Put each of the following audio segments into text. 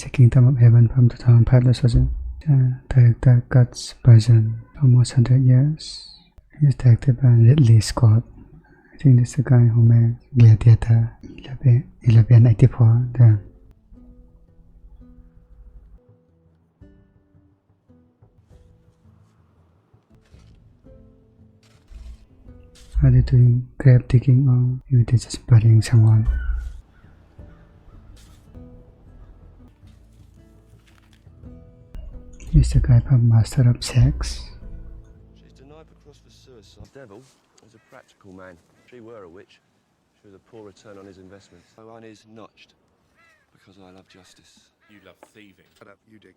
The Kingdom of Heaven from 2005 that was director Cuts version, almost 100 years. It's directed by Ridley Scott. I think this is the guy who made Gladiator 1184. Are they doing grave digging or maybe they're just burying someone? He's the guy from Master of Sex. She's denied the cross for suicide. The devil was a practical man. If she were a witch, she was a poor return on his investment. My one is notched because I love justice. You love thieving. Shut up, you dig.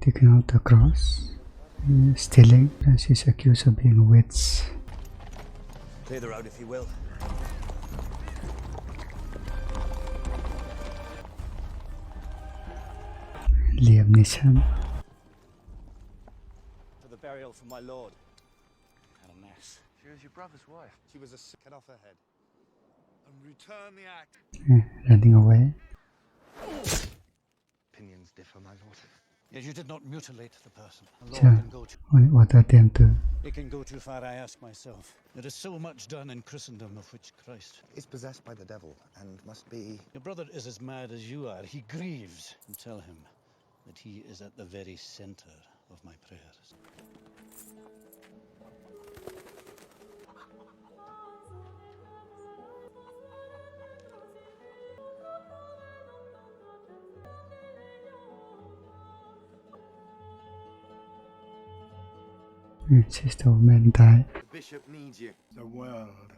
Taking out the cross, stealing, as she's accused of being a witch. Clear the road if you will. Liam Neeson. For the burial for my lord. Had a mess. She was your brother's wife. She was a cut off her head. And return the act. Running away. Opinions differ, my lord. Yes, you did not mutilate the person. The Lord can go too. What are them to? It can go too far, I ask myself. There is so much done in Christendom of which Christ is possessed by the devil and must be... Your brother is as mad as you are. He grieves. And tell him that he is at the very center of my prayers. Sister man died. The bishop needs you. The world.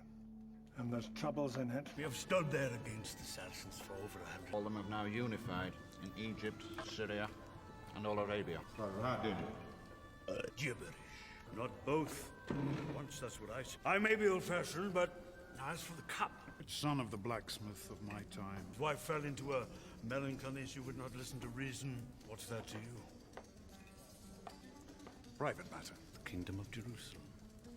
And there's troubles in it. We have stood there against the Saracens for over 100. All of them have now unified in Egypt, Syria, and all Arabia. Gibberish. Not both. Once that's what I said. I may be old-fashioned, but as for the cup, Son of the blacksmith of my time. his wife fell into a melancholy she would not listen to reason. What's that to you? Private matter. The kingdom of Jerusalem.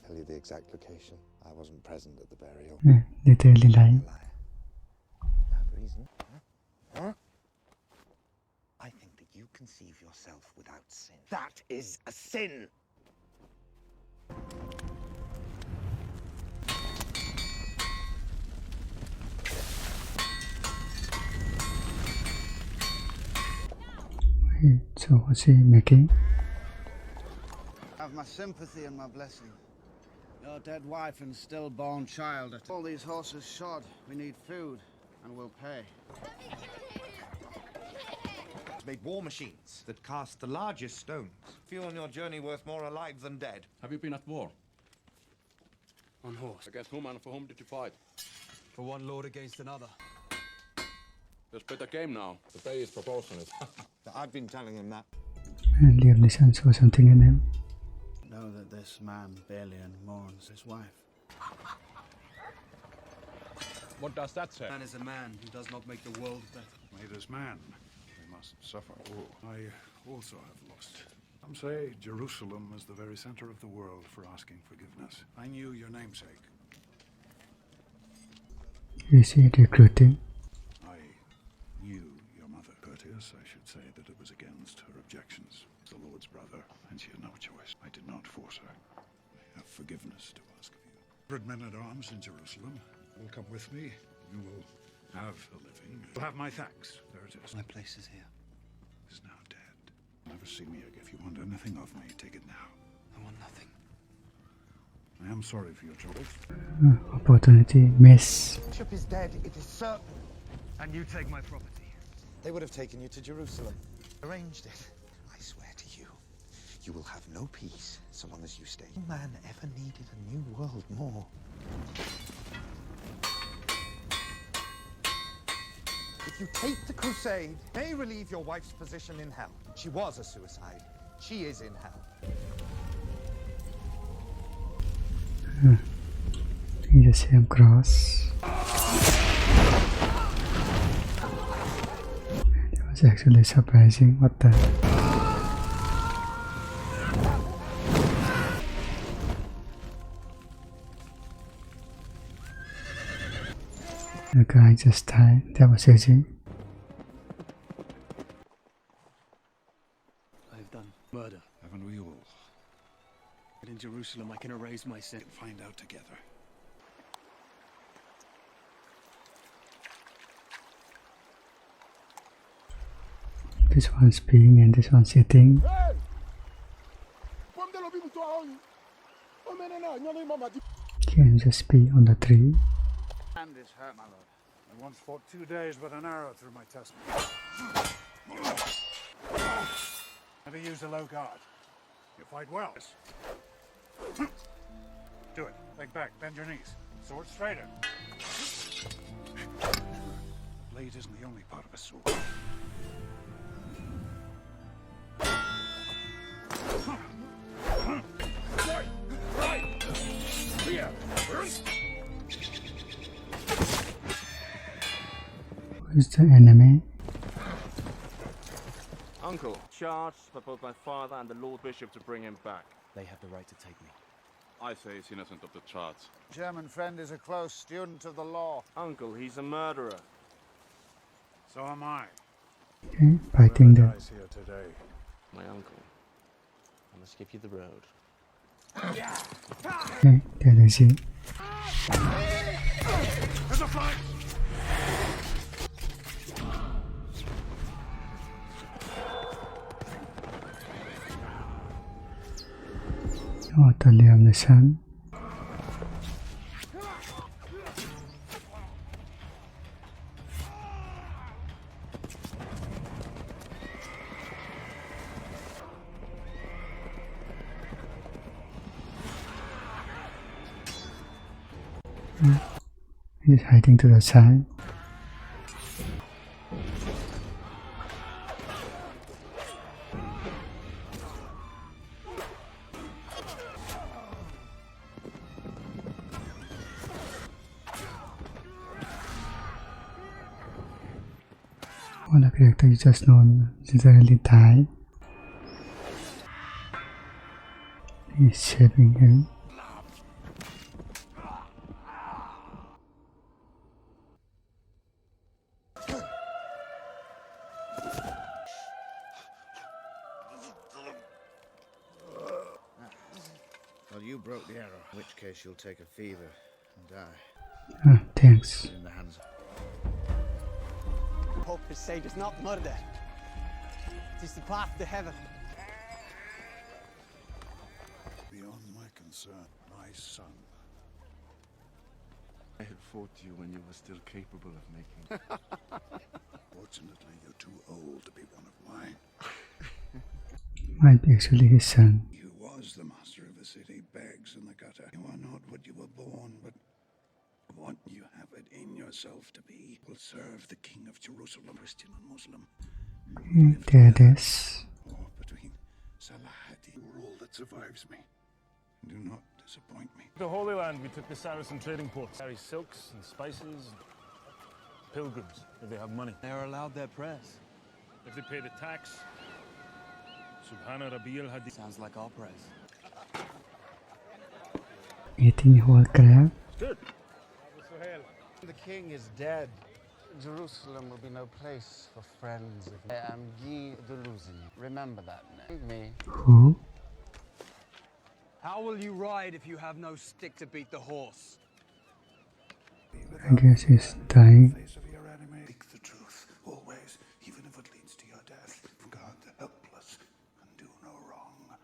Tell you the exact location. I wasn't present at the burial. Literally lying. Have reason? Huh? I think that you conceive yourself without sin. That is a sin! So what's he making? Have my sympathy and my blessing. Your dead wife and stillborn child. All these horses shod. We need food, and we'll pay. Made war machines that cast the largest stones. Few on your journey worth more alive than dead. Have you been at war? On horse. Against whom and for whom did you fight? For one lord against another. There's better game now. The pay is proportionate. I've been telling him that. And Liam Neeson saw something in him. Know that this man, Balian, mourns his wife. What does that say? Man is a man who does not make the world better. Made as man. They must suffer. Oh, I also have lost. Some say Jerusalem is the very center of the world for asking forgiveness. I knew your namesake. Is he recruiting? I knew your mother. Courteous, I should say that it was against her objections. The Lord's brother, and she had no choice. I did not force her. I have forgiveness to ask of you. 100 men-at-arms in Jerusalem will come with me. You will have a living. You'll have my thanks. There it is. My place is here. Is now dead. Never see me again. If you want anything of me, take it now. I want nothing. I am sorry for your troubles. Opportunity miss. The bishop is dead, it is certain. And you take my property. They would have taken you to Jerusalem. Arranged it. I swear to you, you will have no peace so long as you stay. No man ever needed a new world more. If you take the crusade, it may relieve your wife's position in hell. She was a suicide. She is in hell. You just see him cross. That was actually surprising. What the? The guy just died. That was easy. I've done murder. Haven't we all? But in Jerusalem, I can erase my sin. Find out together. This one's peeing and this one's sitting. Can just pee on the tree. Hand is hurt, my lord. I once fought 2 days with an arrow through my chest. Never use a low guard. You fight well. Do it. Leg back. Bend your knees. Sword straighter. The blade isn't the only part of a sword. Who's the enemy? Uncle, charged by both my father and the Lord Bishop to bring him back. They have the right to take me. I say he's innocent of the charge. German friend is a close student of the law. Uncle, he's a murderer. So am I. Okay, fighting them. Here today. My uncle. I must give you the road. Okay, that is it. There's a flank! Totally on the sun. He's hiding to the side. All the characters you just known literally die. He's shaving him. Well, you broke the arrow, in which case you'll take a fever and die. Ah, thanks. In the hands of... Pope has said it's not murder. It is the path to heaven. Beyond my concern, my son. I had fought you when you were still capable of making. Fortunately, you're too old to be one of mine. Might be actually his son. You was the master of the city, begs in the gutter. You are not what you were born, but what you have it in yourself to be will serve the king of Jerusalem, Christian and Muslim. There it is. War between Salahadin, rule that survives me. Do not disappoint me. The Holy Land, we took the Saracen trading ports. Carry silks and spices. Pilgrims, if they have money. They are allowed their press. If they pay the tax. Subhana Rabi'al Hadi. Sounds like our press. Eating whole crab. Good. The king is dead. Jerusalem will be no place for friends. I am Guy de Lusigny. Remember that name. Me. Who? How will you ride if you have no stick to beat the horse? I guess he's dying. Face of your enemy. Speak the truth, always, even if it leads to your death. God the helpless can do no wrong.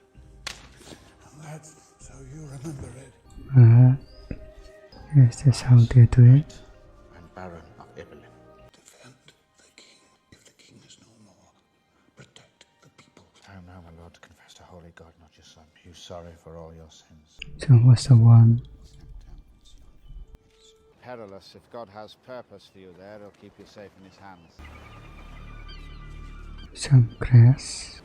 And that's so you remember it. Yes, that's how they do it. And Baron of Italy. Defend the king if the king is no more. Protect the people. I am now, my lord, to confess to holy God, not your son. You sorry for all your sins. So what's the one? Perilous. If God has purpose for you there, he'll keep you safe in his hands. Some grass.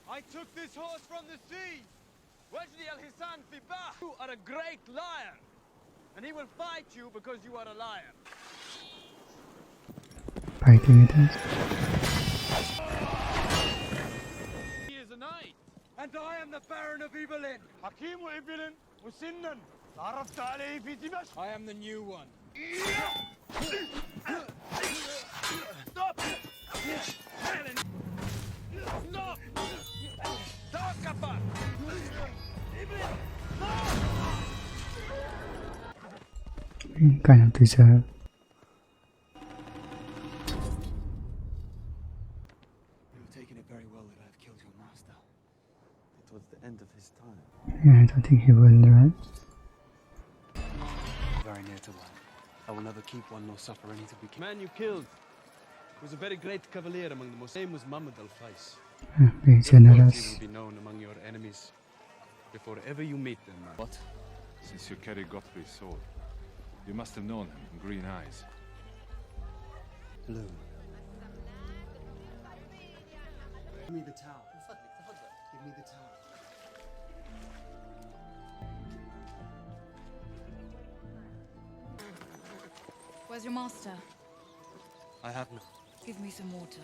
I took this horse from the sea. Wajdi al-Hisan Fibah. You are a great lion. And he will fight you because you are a lion. Fighting it is. I am the new one. Stop! Stop! Talk about! Kind of deserve. You've taken it very well that I've killed your master. It was the end of his time. Yeah, I don't think he will, right? Very near to one. I will never keep one nor suffer any to be killed. Man you killed was a very great cavalier among the Muslims. His name was Muhammad al-Fais. Be Your generous. loyalty will be known among your enemies before ever you meet them, man. What? Since you carry Godfrey's sword, you must have known him, green eyes. Blue. Give me the towel. Give me the towel. Where's your master? I have none. Give me some water.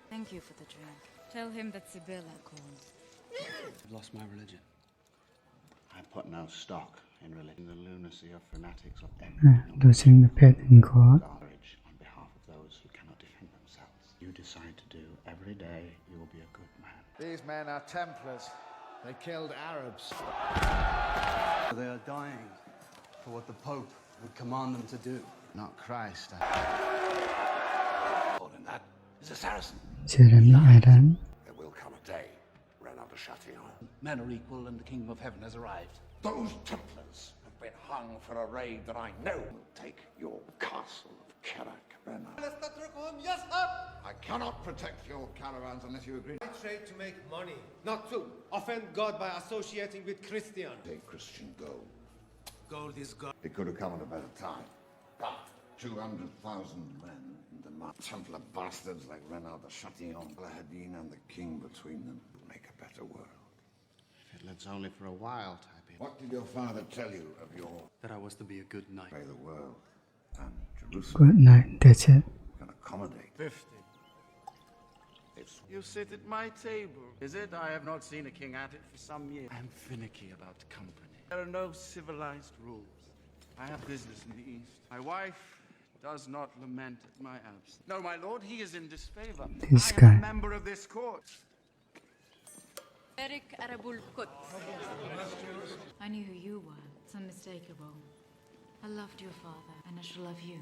Thank you for the drink. Tell him that Sibylla called. I've lost my religion. I put no stock in religion, the lunacy of fanatics of Losing the pet in God. courage on behalf of those who cannot defend themselves. You decide to do every day, you will be a good man. These men are Templars. They killed Arabs. They are dying for what the Pope would command them to do. Not Christ. More than that is a Saracen. Jeremy Adam. There will come a day, Reynald de Chatillon. Men are equal and the kingdom of heaven has arrived. Those Templars have been hung for a raid that I know will take your castle of Kerak, Reynald. I cannot protect your caravans unless you agree. I trade to make money, not to offend God by associating with Christians. Take Christian gold. Gold is God. It could have come at a better time. But 200,000 men in the Templar bastards like Reynald de Chatillon, Balian and the king between them will make a better world. If it lives only for a while, Type. What did your father tell you of your... That I was to be a good knight. By the world and Jerusalem Good night, that's it. can accommodate. 50. You sit at my table. Is it? I have not seen a king at it for some years. I am finicky about company. There are no civilized rules. I have business in the east. My wife does not lament at my absence. No, my lord, he is in disfavor. This I am guy. a member of this court. Eric Arabul Quds. I knew who you were. It's unmistakable. I loved your father, and I shall love you.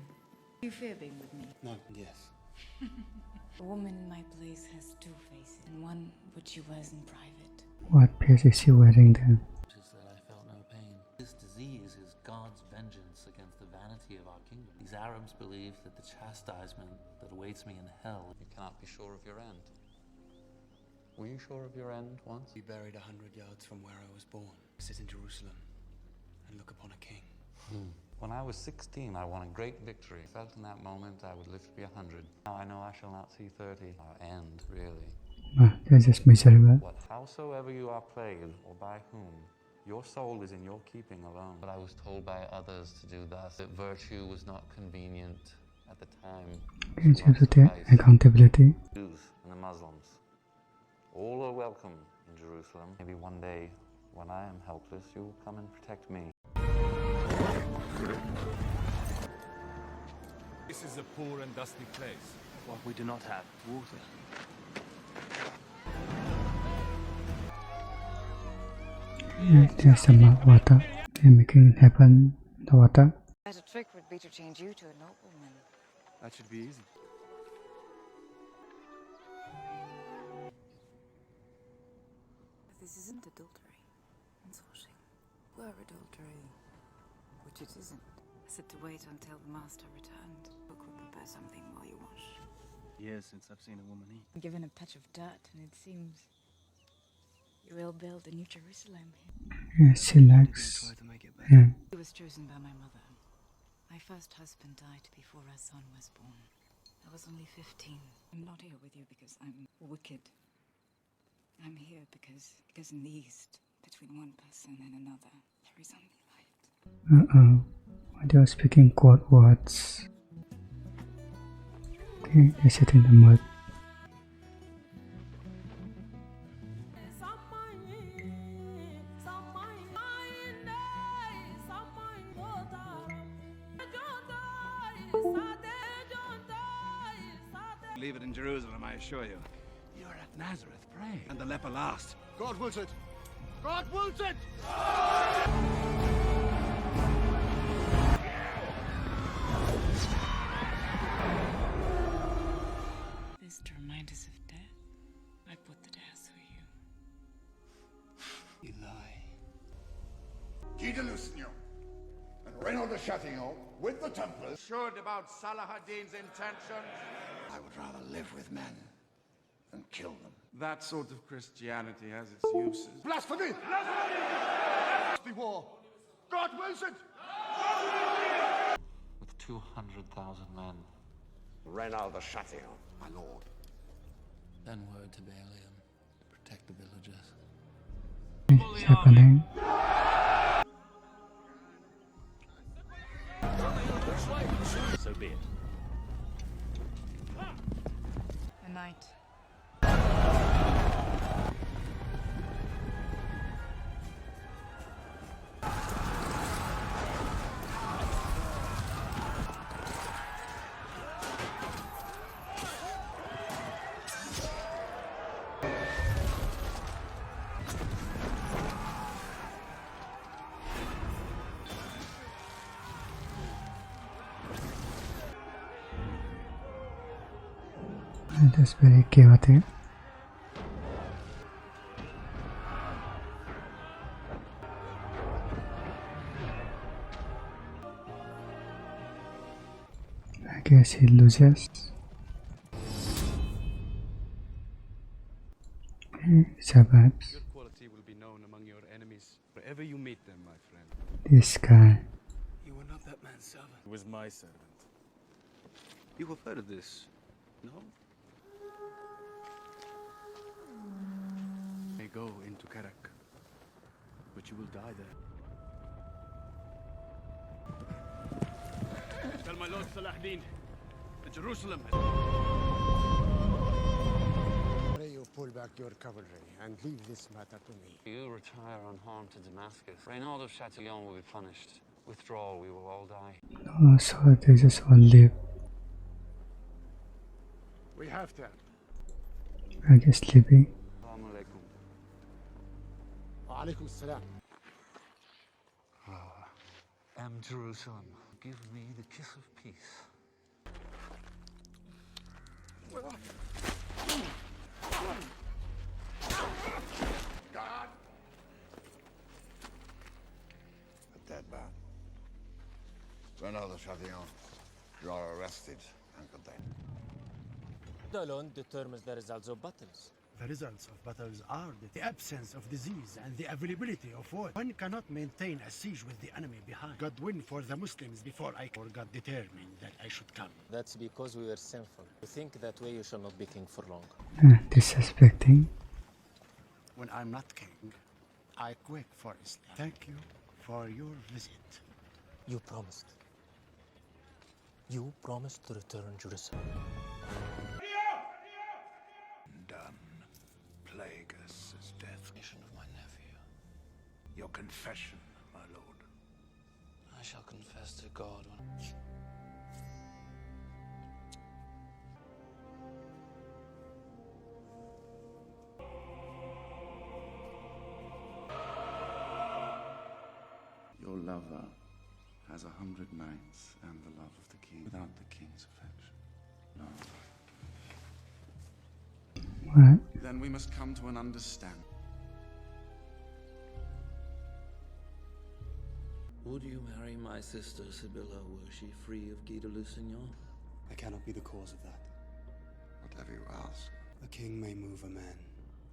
You fear being with me? No, yes. A woman in my place has two faces, and one which she wears in private. What pierce is she wearing then? Is that I felt no pain. This disease is God's vengeance against the vanity of our kingdom. These Arabs believe that the chastisement that awaits me in hell, you cannot be sure of your end. Were you sure of your end once? Be buried 100 yards from where I was born. Sit in Jerusalem and look upon a king. When I was 16, I won a great victory. I felt in that moment I would live to be 100. Now I know I shall not see 30. Our end, really. They're just miserable. What, howsoever you are plagued, or by whom, your soul is in your keeping alone. But I was told by others to do thus, that virtue was not convenient at the time. You have to take accountability. Jews and the Muslims, all are welcome in Jerusalem. Maybe one day, when I am helpless, you will come and protect me. This is a poor and dusty place. What we do not have, water. Yeah, there's some water. They're making it happen. The water. Better trick would be to change you to a nobleman. That should be easy. This isn't adultery. It's washing. Were adultery, which it isn't. I said to wait until the master returned. Cook would prepare something while you wash. Years since I've seen a woman eat. I'm given a patch of dirt, and it seems you will build a new Jerusalem here. Yeah, she likes. Yeah. He was chosen by my mother. My first husband died before our son was born. I was only 15. I'm not here with you because I'm wicked. I'm here because in the East, between one person and another, there is only light. Uh-oh. They are speaking code words. Okay, they sit in the mud. Leave it in Jerusalem, I assure you. You're at Nazareth praying, and the leper last. God wills it! God wills it! This to remind us of death. I put the death for you. You lie. Guy de Lusignan and Renaud de Chatillon with the Templars. Assured about Salah ad-Din's intentions? I would rather live with men than kill them. That sort of Christianity has its uses. Blasphemy! Blasphemy! The war. God wills it! With 200,000 men. Renaud de Chatillon, my lord. Send word to Balian. Protect the villagers. It's happening. So be it. A knight. It is very chaotic. I guess he loses. He survives. Your quality will be known among your enemies wherever you meet them, my friend. This guy. You were not that man's servant. He was my servant. You have heard of this, no? May go into Karak, but you will die there. Tell my lord Salah ad-Din that Jerusalem Pray you pull back your cavalry and leave this matter to me. You retire unharmed to Damascus. Renaud of Chatillon will be punished. Withdraw, we will all die. Oh, so they just all live. We have to. I guess sleeping. Assalamu alaikum. Wa alaikum assalam. Jerusalem, give me the kiss of peace. God! A dead man. Renaud de Chatillon, you are arrested and condemned. The alone determines the results of battles. The results of battles are the absence of disease and the availability of food. One cannot maintain a siege with the enemy behind. God win for the Muslims before or God determined that I should come. That's because we were sinful. You think that way you shall not be king for long. Disrespecting. When I'm not king, I quake for Islam. Thank you for your visit. You promised. You promised to return Jerusalem. Done. Plagueis is death. Of my nephew. Your confession, my lord. I shall confess to God when... Your lover has 100 knights and the love of the king without the king's affection. No. What? Then we must come to an understanding. Would you marry my sister Sibylla were she free of Guy de Lusignan? I cannot be the cause of that. Whatever you ask. A king may move a man,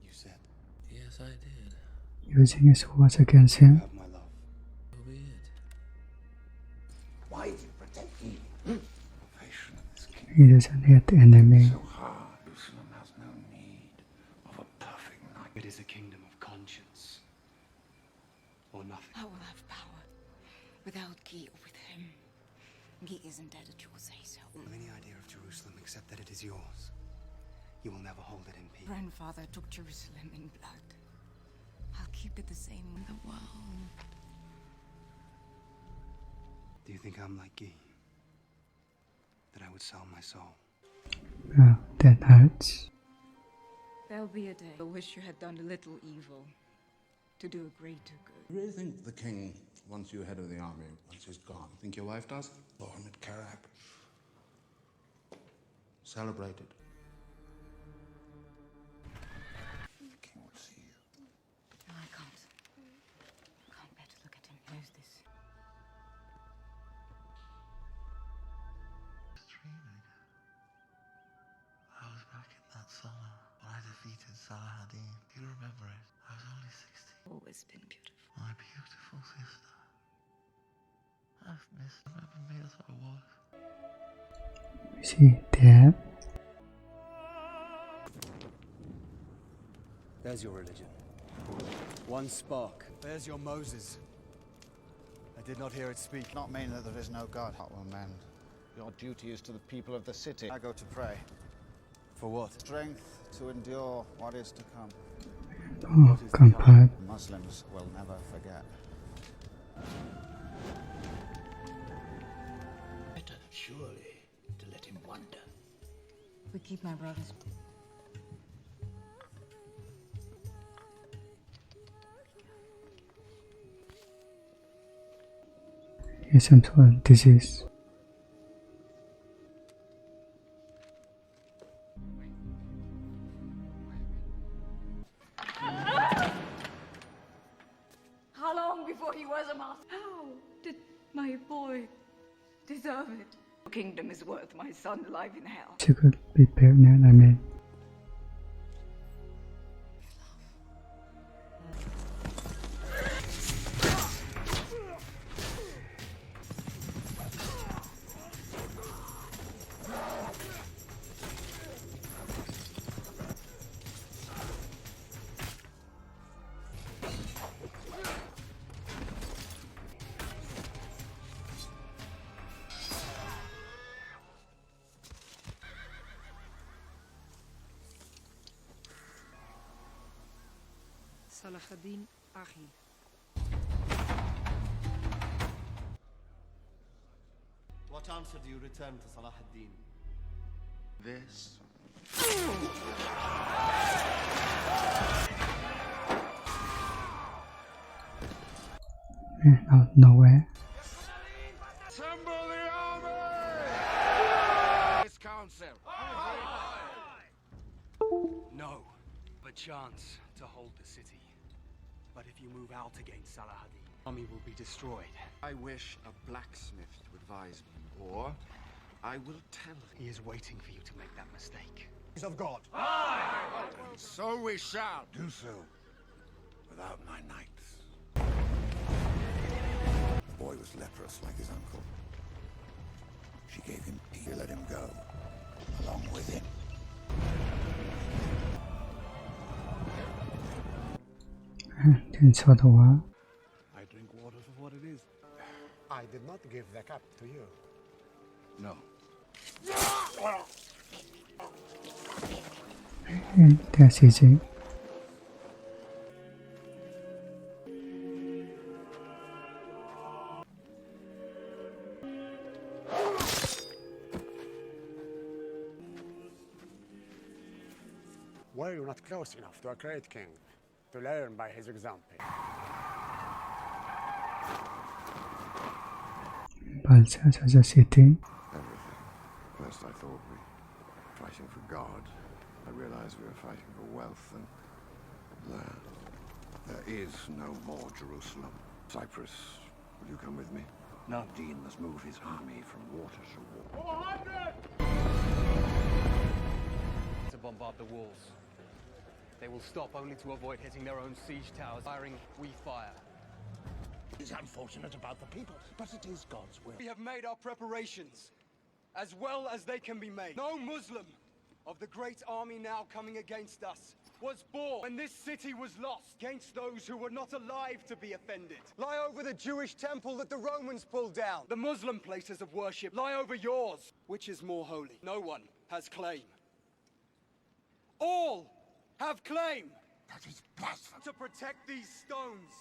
you said. Yes, I did. Using his words against him. Have my love. So be it. Why do you protect me? Salvation of this king. He doesn't hate the enemy. So hard. Jerusalem has no need of a perfect knight. It is a kingdom of conscience. Or nothing. I will have power. Without Guy or with him. Guy isn't dead at your say-so. Have any idea of Jerusalem except that it is yours? You will never hold it in peace. Grandfather took Jerusalem in blood. I'll keep it the same in the world. Do you think I'm like Guy? That I would sell my soul? that hurts. There'll be a day I wish you had done a little evil to do a greater good. You really think the king wants you head of the army once he's gone? Think your wife does? Born at Karak. Celebrated. The king will see you. No, I can't. I can't bear to look at him. He knows this. I was back in that summer when I defeated Saladin. Do you remember it? I was only 16. Always been beautiful. My beautiful sister. I've missed remember me as I was. Is he dead? There's your religion. One spark. There's your Moses. I did not hear it speak. Not mean that there is no God. That will mend. Your duty is to the people of the city. I go to pray. For what? Strength to endure what is to come. Oh, comfort. Muslims will never forget. Better, surely, to let him wander. We keep my brothers. He's some sort of disease. How long before he was a master? How did my boy deserve it? The kingdom is worth my son alive in hell. She could be pregnant, I mean. Salahuddin Aghi. What answer do you return to Salahuddin? This. Out of nowhere. Assemble the army! This council. No, but chance to hold the city. But if you move out against Salahuddin, the army will be destroyed. I wish a blacksmith to advise me, or I will tell him. He is waiting for you to make that mistake. Of God. And so we shall. Do so without my knights. The boy was leprous like his uncle. She gave him peace to let him go, along with him. Didn't saw the wall. I drink water for what it is. I did not give the cup to you. No. And that's easy. Were you not close enough to a great king to learn by his example? Balsas as a city. Everything. First I thought we were fighting for God. I realized we were fighting for wealth and land. There is no more Jerusalem. Cyprus, will you come with me? No. Dean must move his army from water to water. 400! To bombard the walls. They will stop only to avoid hitting their own siege towers. Firing, we fire. It's unfortunate about the people, but it is God's will. We have made our preparations, as well as they can be made. No Muslim of the great army now coming against us was born when this city was lost against those who were not alive to be offended. Lie over the Jewish temple that the Romans pulled down. The Muslim places of worship lie over yours. Which is more holy? No one has claim. All have claim. That is blasphemy. To protect these stones,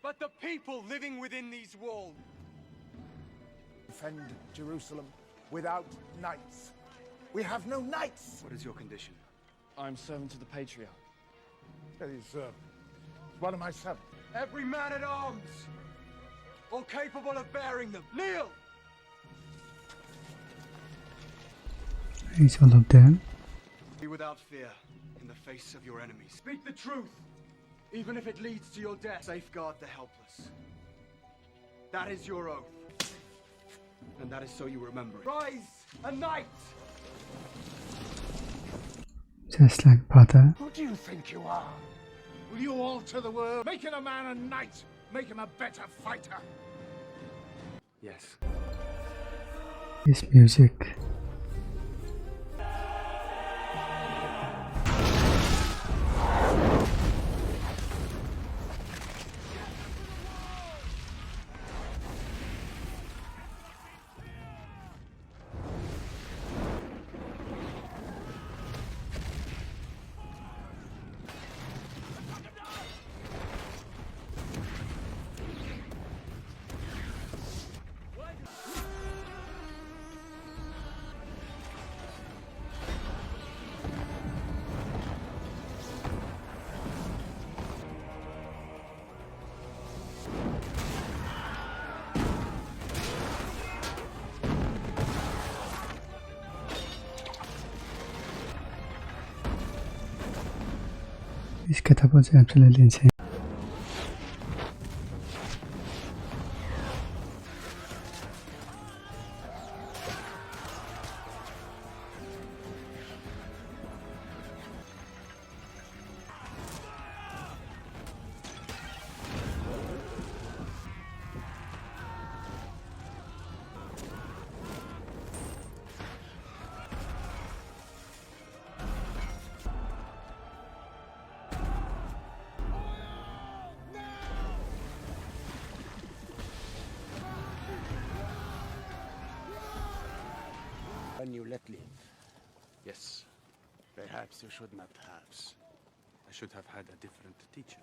but the people living within these walls. Defend Jerusalem without knights. We have no knights! What is your condition? I'm servant to the Patriarch. He's one of my servants. Every man at arms! All capable of bearing them, kneel! Is all of them? Be without fear in the face of your enemies. Speak the truth, even if it leads to your death. Safeguard the helpless. That is your oath. And that is so you remember it. Rise, a knight! Just like brother. Who do you think you are? Will you alter the world? Making a man a knight, make him a better fighter. Yes. This music. This catapult is absolutely insane. When you let live. Yes. Perhaps you should not have. I should have had a different teacher.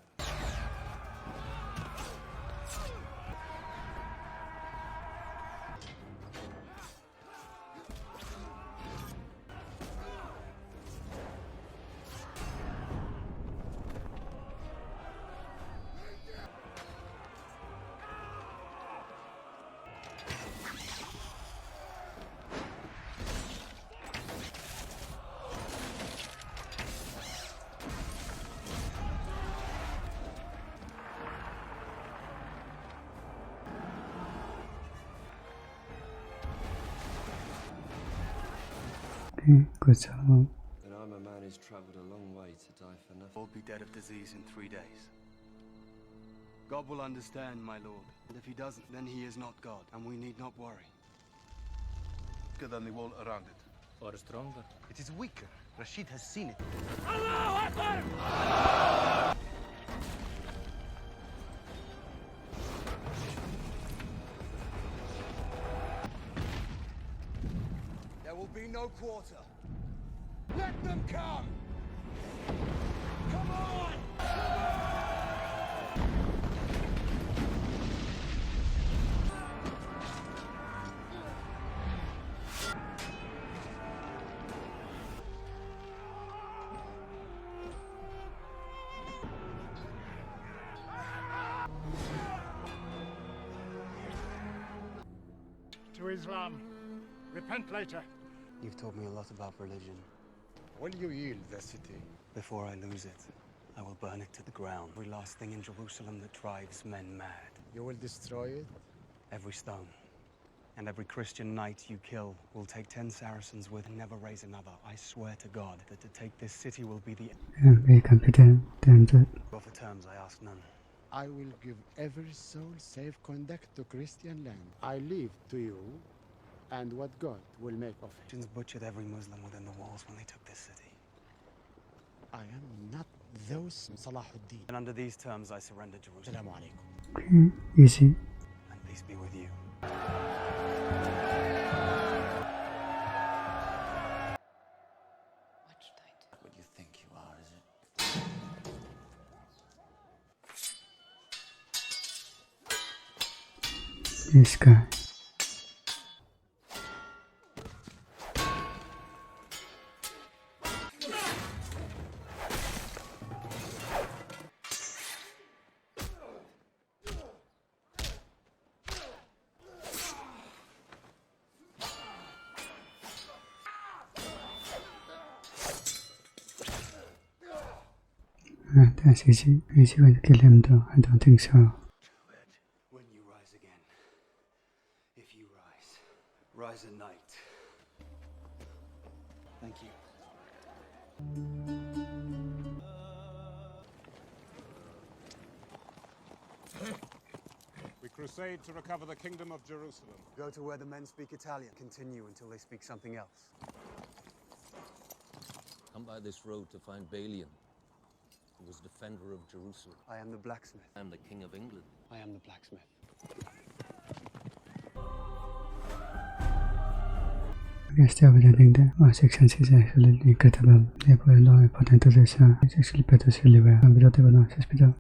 Good job. And I'm a man who's travelled a long way to die for nothing. All be dead of disease in 3 days. God will understand, my lord. And if he doesn't, then he is not God, and we need not worry. Weaker than the wall around it. Or stronger. It is weaker. Rashid has seen it. There will be no quarter. Let them come! Come on! To Islam. Repent later. You've taught me a lot about religion. Will you yield the city? Before I lose it, I will burn it to the ground. Every last thing in Jerusalem that drives men mad. You will destroy it? Every stone. And every Christian knight you kill will take 10 Saracens with and never raise another. I swear to God that to take this city will be the... I'm very competent. Damn good. For terms, I ask none. I will give every soul safe conduct to Christian land. I leave to you, and what God will make of it. Christians butchered every Muslim within the walls when they took this city. I am not those Salahuddin. And under these terms, I surrender Jerusalem. Assalamu alaikum. Okay, easy. And peace be with you. What you think you are, is it? This guy. That's easy. Easy way to kill him though. I don't think so. When you rise again, if you rise at night. Thank you. We crusade to recover the kingdom of Jerusalem. Go to where the men speak Italian. Continue until they speak something else. Come by this road to find Balian, who was defender of Jerusalem. I am the blacksmith. I am the king of England. I am the blacksmith. Still presenting the section is actually incredible. They put a lot of important to this. It's actually better to live. I'm below the